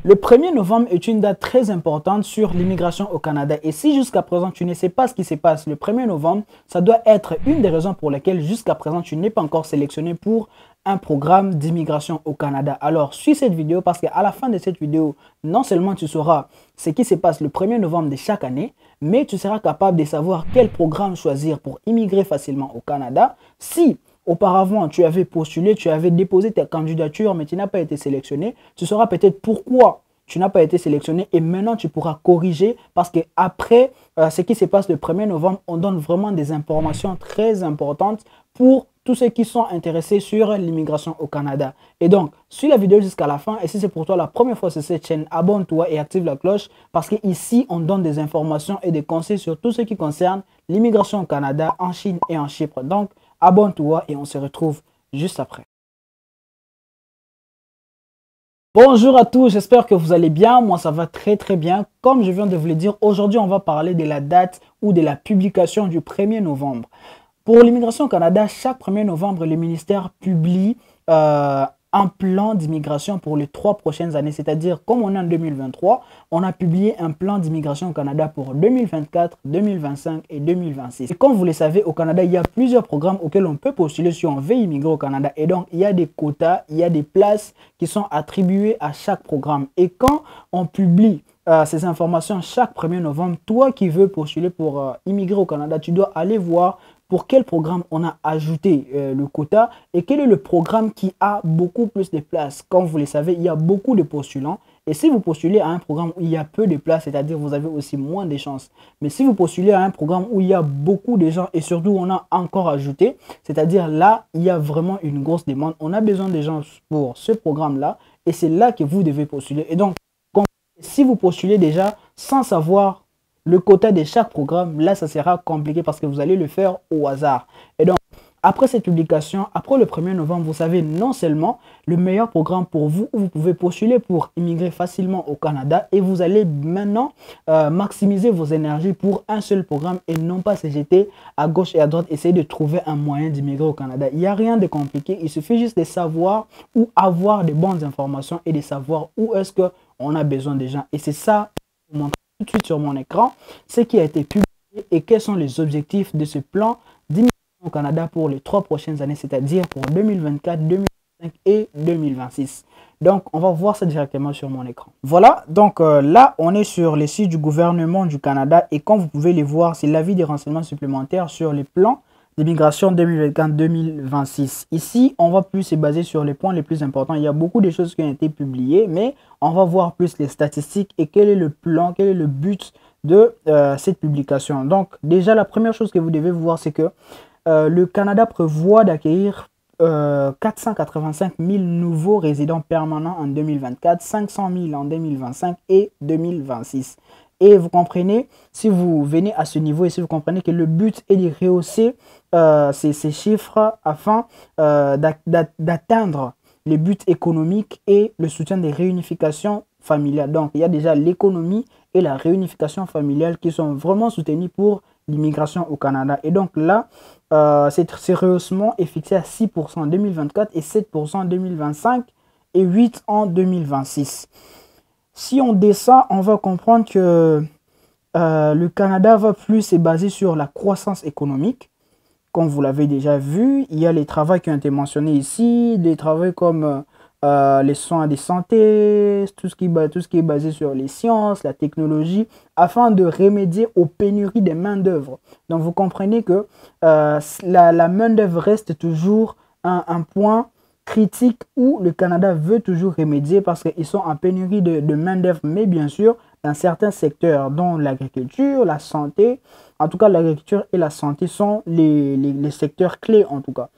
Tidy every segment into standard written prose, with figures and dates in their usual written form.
Le 1er novembre est une date très importante sur l'immigration au Canada. Et si jusqu'à présent tu ne sais pas ce qui se passe le 1er novembre, ça doit être une des raisons pour lesquelles jusqu'à présent tu n'es pas encore sélectionné pour un programme d'immigration au Canada. Alors suis cette vidéo parce qu'à la fin de cette vidéo, non seulement tu sauras ce qui se passe le 1er novembre de chaque année, mais tu seras capable de savoir quel programme choisir pour immigrer facilement au Canada. Si auparavant, tu avais postulé, tu avais déposé ta candidature, mais tu n'as pas été sélectionné, tu sauras peut-être pourquoi tu n'as pas été sélectionné et maintenant tu pourras corriger parce qu'après ce qui se passe le 1er novembre, on donne vraiment des informations très importantes pour tous ceux qui sont intéressés sur l'immigration au Canada. Et donc, suis la vidéo jusqu'à la fin et si c'est pour toi la première fois sur cette chaîne, abonne-toi et active la cloche parce qu'ici, on donne des informations et des conseils sur tout ce qui concerne l'immigration au Canada, en Chine et en Chypre. Donc, abonne-toi et on se retrouve juste après. Bonjour à tous, j'espère que vous allez bien. Moi, ça va très bien. Comme je viens de vous le dire, aujourd'hui, on va parler de la date ou de la publication du 1er novembre. Pour l'immigration au Canada, chaque 1er novembre, le ministère publie un plan d'immigration pour les 3 prochaines années. C'est-à-dire, comme on est en 2023, on a publié un plan d'immigration au Canada pour 2024, 2025 et 2026. Et comme vous le savez, au Canada, il y a plusieurs programmes auxquels on peut postuler si on veut immigrer au Canada. Et donc, il y a des quotas, il y a des places qui sont attribuées à chaque programme. Et quand on publie ces informations chaque 1er novembre, toi qui veux postuler pour immigrer au Canada, tu dois aller voir pour quel programme on a ajouté le quota et quel est le programme qui a beaucoup plus de places. Comme vous le savez, il y a beaucoup de postulants. Et si vous postulez à un programme où il y a peu de places, c'est-à-dire vous avez aussi moins de chances. Mais si vous postulez à un programme où il y a beaucoup de gens et surtout on a encore ajouté, c'est-à-dire là, il y a vraiment une grosse demande. On a besoin de gens pour ce programme-là et c'est là que vous devez postuler. Et donc, si vous postulez déjà sans savoir le quota de chaque programme, là, ça sera compliqué parce que vous allez le faire au hasard. Et donc, après cette publication, après le 1er novembre, vous savez non seulement le meilleur programme pour vous où vous pouvez postuler pour immigrer facilement au Canada et vous allez maintenant maximiser vos énergies pour un seul programme et non pas se jeter à gauche et à droite, essayer de trouver un moyen d'immigrer au Canada. Il n'y a rien de compliqué, il suffit juste de savoir ou avoir de bonnes informations et de savoir où est-ce qu'on a besoin des gens. Et c'est ça, je vous montre tout de suite sur mon écran, ce qui a été publié et quels sont les objectifs de ce plan d'immigration au Canada pour les 3 prochaines années, c'est-à-dire pour 2024, 2025 et 2026. Donc, on va voir ça directement sur mon écran. Voilà, donc là, on est sur les sites du gouvernement du Canada et comme vous pouvez les voir, c'est l'avis des renseignements supplémentaires sur les plans d'immigration 2024-2026. Ici, on va plus se baser sur les points les plus importants. Il y a beaucoup de choses qui ont été publiées, mais on va voir plus les statistiques et quel est le plan, quel est le but de cette publication. Donc, déjà, la première chose que vous devez voir, c'est que le Canada prévoit d'accueillir 485 000 nouveaux résidents permanents en 2024, 500 000 en 2025 et 2026. Et vous comprenez, si vous venez à ce niveau et si vous comprenez que le but est de rehausser ces chiffres afin d'atteindre les buts économiques et le soutien des réunifications familiales. Donc, il y a déjà l'économie et la réunification familiale qui sont vraiment soutenus pour l'immigration au Canada. Et donc là, ce rehaussement est fixé à 6% en 2024 et 7% en 2025 et 8% en 2026. Si on descend, on va comprendre que le Canada va plus se baser sur la croissance économique. Comme vous l'avez déjà vu, il y a les travaux qui ont été mentionnés ici, des travaux comme les soins de santé, tout ce qui est basé sur les sciences, la technologie, afin de remédier aux pénuries de main-d'œuvre. Donc vous comprenez que la main-d'œuvre reste toujours un point critique où le Canada veut toujours remédier parce qu'ils sont en pénurie de main-d'œuvre, mais bien sûr, dans certains secteurs, dont l'agriculture, la santé, en tout cas l'agriculture et la santé sont les secteurs clés en tout cas.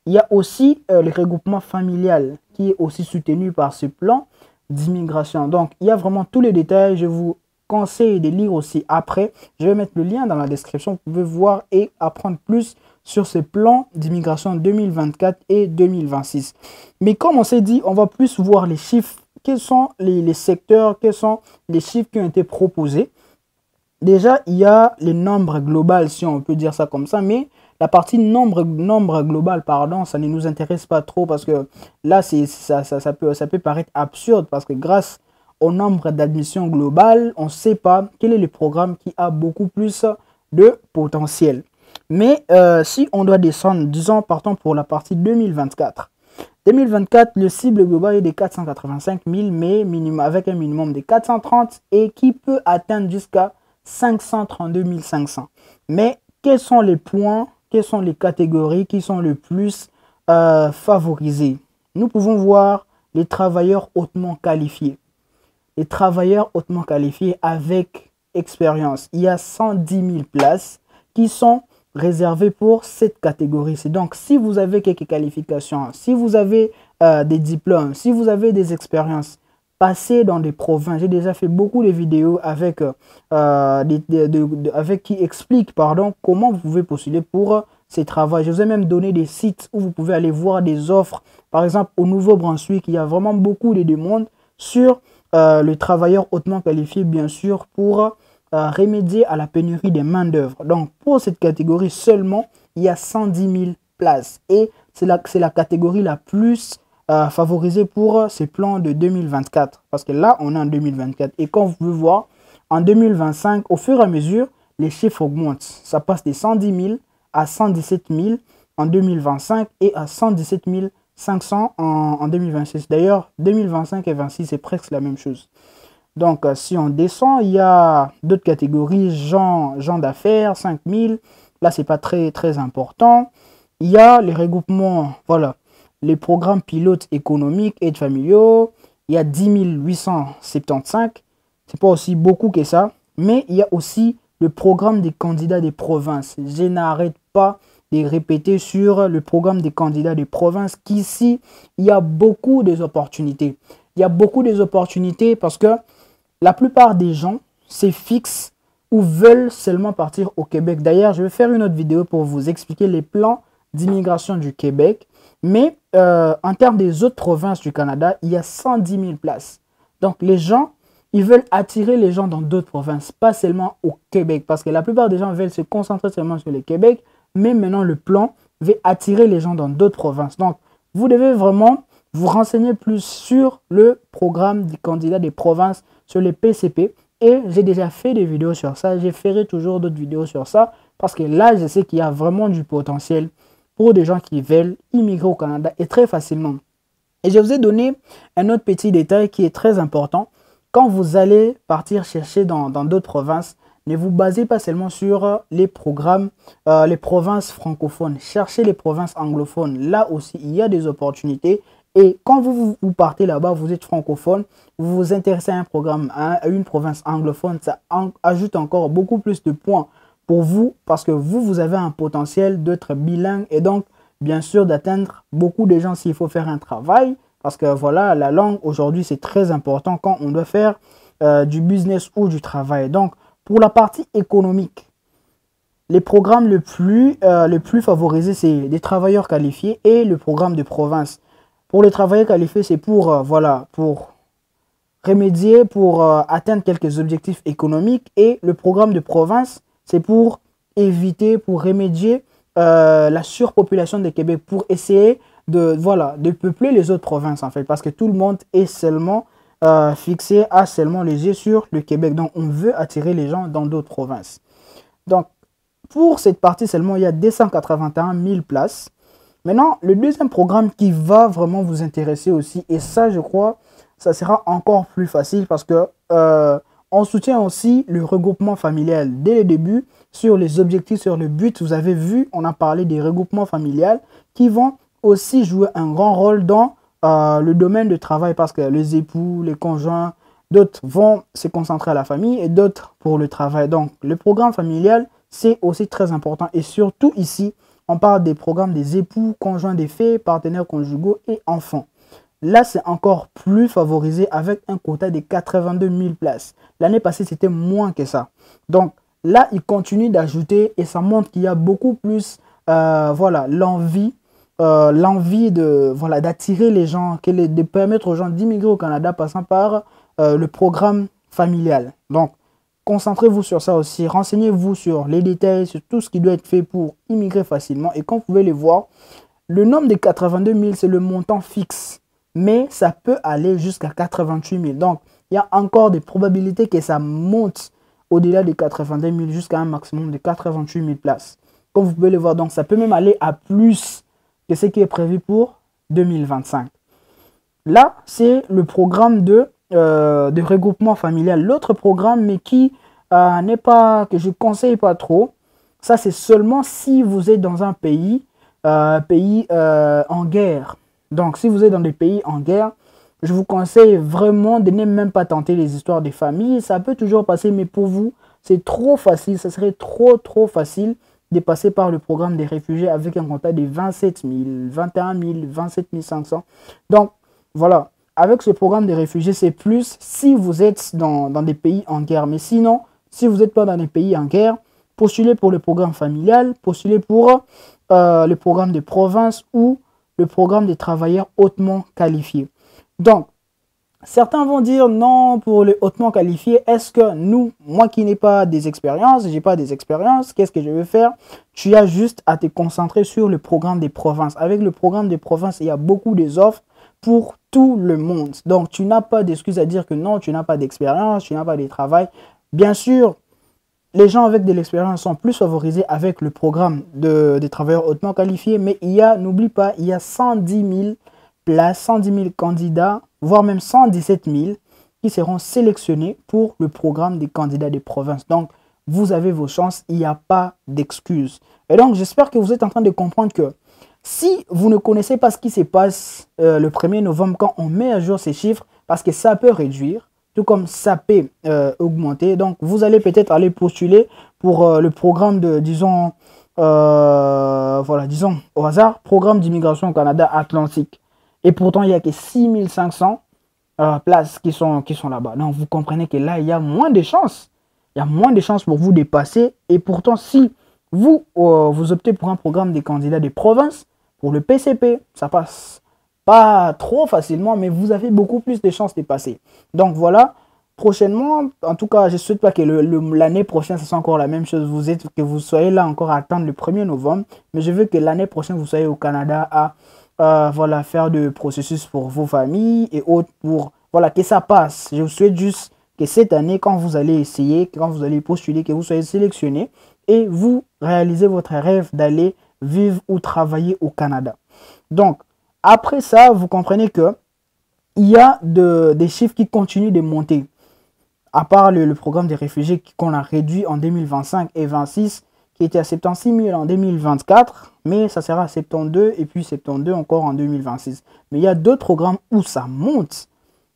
Il y a aussi le regroupement familial qui est aussi soutenu par ce plan d'immigration. Donc, il y a vraiment tous les détails. Je vous conseille de lire aussi après. Je vais mettre le lien dans la description. Vous pouvez voir et apprendre plus sur ce plan d'immigration 2024 et 2026. Mais comme on s'est dit, on va plus voir les chiffres. Quels sont les secteurs, quels sont les chiffres qui ont été proposés. Déjà, il y a les nombres globaux, si on peut dire ça comme ça, mais la partie nombre global, pardon, ça ne nous intéresse pas trop parce que là, ça peut paraître absurde parce que grâce au nombre d'admissions globales, on ne sait pas quel est le programme qui a beaucoup plus de potentiel. Mais si on doit descendre, disons, partons pour la partie 2024. 2024, le cible global est de 485 000, mais avec un minimum de 430 et qui peut atteindre jusqu'à 532 500. Mais quels sont les points, quelles sont les catégories qui sont le plus favorisées? Nous pouvons voir les travailleurs hautement qualifiés. Les travailleurs hautement qualifiés avec expérience. Il y a 110 000 places qui sont réservées pour cette catégorie. C'est donc si vous avez quelques qualifications, si vous avez des diplômes, si vous avez des expériences, passez dans des provinces. J'ai déjà fait beaucoup de vidéos avec, qui expliquent comment vous pouvez postuler pour ces travaux. Je vous ai même donné des sites où vous pouvez aller voir des offres. Par exemple, au Nouveau-Brunswick, il y a vraiment beaucoup de demandes sur le travailleur hautement qualifié, bien sûr, pour remédier à la pénurie des main-d'œuvre. Donc, pour cette catégorie seulement, il y a 110 000 places. Et c'est la catégorie la plus favorisée pour ces plans de 2024. Parce que là, on est en 2024. Et comme vous pouvez voir, en 2025, au fur et à mesure, les chiffres augmentent. Ça passe de 110 000 à 117 000 en 2025 et à 117 500 en 2026. D'ailleurs, 2025 et 2026, c'est presque la même chose. Donc, si on descend, il y a d'autres catégories, gens d'affaires, 5 000. Là, c'est pas très, très important. Il y a les regroupements, voilà, les programmes pilotes économiques, aides familiaux. Il y a 10 875. C'est pas aussi beaucoup que ça. Mais il y a aussi le programme des candidats des provinces. Je n'arrête pas de répéter sur le programme des candidats des provinces qu'ici, il y a beaucoup d'opportunités. Il y a beaucoup d'opportunités parce que la plupart des gens se fixent ou veulent seulement partir au Québec. D'ailleurs, je vais faire une autre vidéo pour vous expliquer les plans d'immigration du Québec. Mais en termes des autres provinces du Canada, il y a 110 000 places. Donc, les gens, ils veulent attirer les gens dans d'autres provinces, pas seulement au Québec. Parce que la plupart des gens veulent se concentrer seulement sur le Québec. Mais maintenant, le plan veut attirer les gens dans d'autres provinces. Donc, vous devez vraiment vous renseigner plus sur le programme des candidats des provinces, sur les PCP. Et j'ai déjà fait des vidéos sur ça. Je ferai toujours d'autres vidéos sur ça. Parce que là, je sais qu'il y a vraiment du potentiel pour des gens qui veulent immigrer au Canada et très facilement. Et je vous ai donné un autre petit détail qui est très important. Quand vous allez partir chercher dans d'autres provinces, ne vous basez pas seulement sur les programmes, les provinces francophones. Cherchez les provinces anglophones. Là aussi, il y a des opportunités. Et quand vous partez là-bas, vous êtes francophone, vous vous intéressez à un programme, à une province anglophone, ça ajoute encore beaucoup plus de points pour vous parce que vous avez un potentiel d'être bilingue et donc, bien sûr, d'atteindre beaucoup de gens s'il faut faire un travail. Parce que voilà, la langue aujourd'hui, c'est très important quand on doit faire du business ou du travail. Donc, pour la partie économique, les programmes les plus favorisés, c'est les travailleurs qualifiés et le programme de province. Pour les travailleurs qualifiés, c'est pour remédier, pour atteindre quelques objectifs économiques. Et le programme de province, c'est pour éviter, pour remédier la surpopulation de Québec, pour essayer de peupler les autres provinces en fait. Parce que tout le monde est seulement fixé à seulement les yeux sur le Québec. Donc, on veut attirer les gens dans d'autres provinces. Donc, pour cette partie seulement, il y a 281 000 places. Maintenant, le deuxième programme qui va vraiment vous intéresser aussi, et ça, je crois, ça sera encore plus facile parce que on soutient aussi le regroupement familial. Dès le début, sur les objectifs, sur le but, vous avez vu, on a parlé des regroupements familiales qui vont aussi jouer un grand rôle dans le domaine de travail parce que les époux, les conjoints, d'autres vont se concentrer à la famille et d'autres pour le travail. Donc, le programme familial, c'est aussi très important. Et surtout ici, on parle des programmes des époux, conjoints des faits, partenaires conjugaux et enfants. Là, c'est encore plus favorisé avec un quota de 82 000 places. L'année passée, c'était moins que ça. Donc, là, il continue d'ajouter et ça montre qu'il y a beaucoup plus l'envie d'attirer les gens, de permettre aux gens d'immigrer au Canada passant par le programme familial. Donc, concentrez-vous sur ça aussi. Renseignez-vous sur les détails, sur tout ce qui doit être fait pour immigrer facilement. Et comme vous pouvez le voir, le nombre de 82 000, c'est le montant fixe. Mais ça peut aller jusqu'à 88 000. Donc, il y a encore des probabilités que ça monte au-delà des 82 000 jusqu'à un maximum de 88 000 places. Comme vous pouvez le voir, donc ça peut même aller à plus que ce qui est prévu pour 2025. Là, c'est le programme de regroupement familial. L'autre programme, mais qui n'est pas, que je ne conseille pas trop, ça c'est seulement si vous êtes dans un pays, en guerre. Donc si vous êtes dans des pays en guerre, je vous conseille vraiment de ne même pas tenter les histoires des familles. Ça peut toujours passer, mais pour vous, c'est trop facile. Ça serait trop facile de passer par le programme des réfugiés avec un quota de 27 000, 21 000, 27 500. Donc, voilà. Avec ce programme des réfugiés, c'est plus si vous êtes dans des pays en guerre. Mais sinon, si vous n'êtes pas dans des pays en guerre, postulez pour le programme familial, postulez pour le programme de province ou le programme des travailleurs hautement qualifiés. Donc, certains vont dire non pour les hautement qualifiés. Est-ce que moi qui n'ai pas des expériences, qu'est-ce que je vais faire? Tu as juste à te concentrer sur le programme des provinces. Avec le programme des provinces, il y a beaucoup des offres pour tout le monde. Donc, tu n'as pas d'excuse à dire que non, tu n'as pas d'expérience, tu n'as pas de travail. Bien sûr, les gens avec de l'expérience sont plus favorisés avec le programme des travailleurs hautement qualifiés, mais n'oublie pas, il y a 110 000 places, 110 000 candidats, voire même 117 000 qui seront sélectionnés pour le programme des candidats des provinces. Donc, vous avez vos chances, il n'y a pas d'excuses. Et donc, j'espère que vous êtes en train de comprendre que si vous ne connaissez pas ce qui se passe le 1er novembre quand on met à jour ces chiffres, parce que ça peut réduire, tout comme ça peut augmenter. Donc, vous allez peut-être aller postuler pour le programme de, disons au hasard, programme d'immigration au Canada Atlantique. Et pourtant, il n'y a que 6500 places qui sont là-bas. Donc, vous comprenez que là, il y a moins de chances. Il y a moins de chances pour vous de passer. Et pourtant, si vous optez pour un programme des candidats des provinces, pour le PCP, ça passe pas trop facilement, mais vous avez beaucoup plus de chances de passer. Donc, voilà. Prochainement, en tout cas, je ne souhaite pas que l'année prochaine, ce soit encore la même chose. Que vous soyez là encore à attendre le 1er novembre. Mais je veux que l'année prochaine, vous soyez au Canada à faire de processus pour vos familles et autres pour que ça passe. Je vous souhaite juste que cette année, quand vous allez essayer, quand vous allez postuler, que vous soyez sélectionné et vous réalisez votre rêve d'aller vivre ou travailler au Canada. Donc, après ça, vous comprenez que il y a des chiffres qui continuent de monter. À part le programme des réfugiés qu'on a réduit en 2025 et 2026, qui était à 76 000 en 2024, mais ça sera à 72 et puis 72 encore en 2026. Mais il y a d'autres programmes où ça monte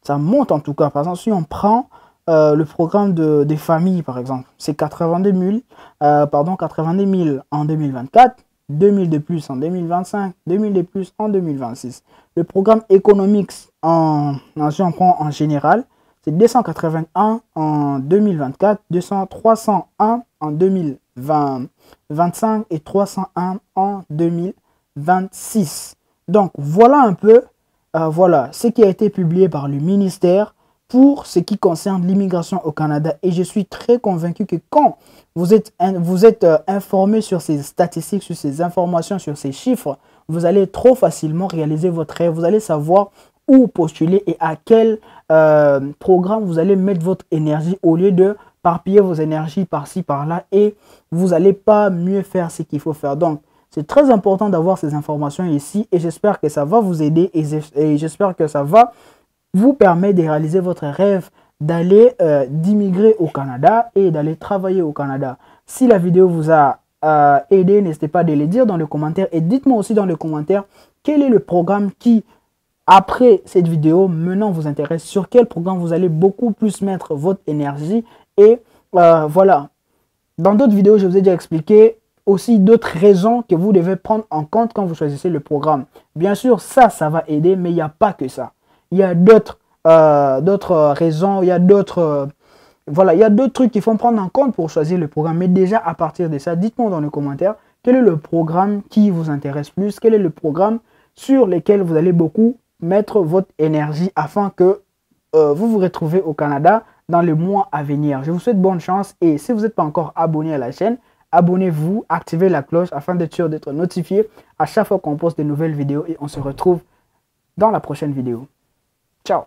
en tout cas. Par exemple, si on prend le programme des familles, par exemple, c'est 82 000 en 2024, 2000 de plus en 2025, 2000 de plus en 2026. Le programme économique, si on prend en général, c'est 281 en 2024, 301 en 2025 et 301 en 2026. Donc, voilà un peu ce qui a été publié par le ministère pour ce qui concerne l'immigration au Canada. Et je suis très convaincu que quand vous êtes informé sur ces statistiques, sur ces informations, sur ces chiffres, vous allez trop facilement réaliser votre rêve. Vous allez savoir où postuler et à quel programme vous allez mettre votre énergie au lieu de parpiller vos énergies par-ci, par-là et vous n'allez pas mieux faire ce qu'il faut faire. Donc, c'est très important d'avoir ces informations ici et j'espère que ça va vous aider et j'espère que ça va vous permettre de réaliser votre rêve d'aller d'immigrer au Canada et d'aller travailler au Canada. Si la vidéo vous a aidé, n'hésitez pas à le dire dans les commentaires et dites-moi aussi dans les commentaires quel est le programme qui, après cette vidéo, maintenant vous intéresse, sur quel programme vous allez beaucoup plus mettre votre énergie. Et voilà, dans d'autres vidéos, je vous ai déjà expliqué aussi d'autres raisons que vous devez prendre en compte quand vous choisissez le programme. Bien sûr, ça va aider, mais il n'y a pas que ça. Il y a d'autres raisons, il y a d'autres trucs qu'il faut prendre en compte pour choisir le programme. Mais déjà, à partir de ça, dites-moi dans les commentaires quel est le programme qui vous intéresse plus, quel est le programme sur lequel vous allez beaucoup mettre votre énergie afin que vous vous retrouvez au Canada dans les mois à venir. Je vous souhaite bonne chance et si vous n'êtes pas encore abonné à la chaîne, abonnez-vous, activez la cloche afin d'être sûr d'être notifié à chaque fois qu'on poste de nouvelles vidéos et on se retrouve dans la prochaine vidéo. Ciao!